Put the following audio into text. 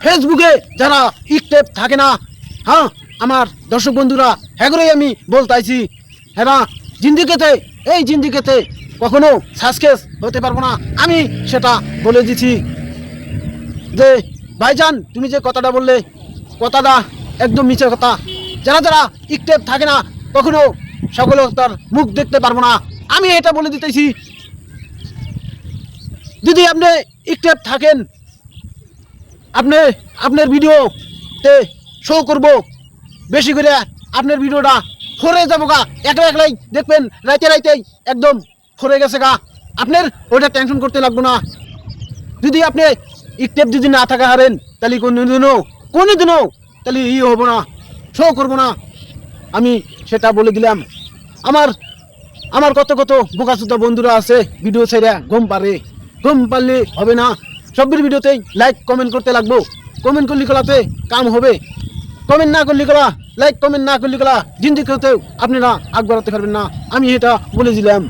ফেসবুকে যারা ইকটেপ থাকে না, হ্যাঁ আমার দর্শক বন্ধুরা, হ্যাগরেই আমি বলতাইছি, হ্যাঁ জিন্দিগিতে এই জিন্দিগিতে কখনো সাকসেস হতে পারবো না। আমি সেটা বলে দিছি যে ভাইজান তুমি যে কথাটা বললে, কথাটা একদম মিছে কথা। যারা যারা ইকটেপ থাকে না কখনো সফলতার মুখ দেখতে পারবো না, আমি এটা বলে দিতেছি। যদি আপনি ইকটেপ থাকেন, আপনি আপনার ভিডিওতে শো করব বেশি করে, আপনার ভিডিওটা ফরে যাবো গা, একলা একলাই দেখবেন রাইতে রাইতেই একদম ফরে গেছে গা, আপনার ওইটা টেনশন করতে লাগবো না। যদি আপনি ইকটেপ যদি না থাকা হারেন তাহলে কোনোদিনও তাহলে হবো না, শো করবো না। আমি সেটা বলে দিলাম। আমার আমার কত কত বোকাচোদা বন্ধুরা আছে, ভিডিও ছেড়ে ঘুম পারলে হবে না। সবের ভিডিওতেই লাইক কমেন্ট করতে লাগবো। কমেন্ট করলে কলাতে কাম হবে, কমেন্ট না করলে কলা, লাইক কমেন্ট না করলে কলা জিন্দিগিতেও আপনারা আগ বাড়াতে পারবেন না। আমি এটা বলে দিলাম।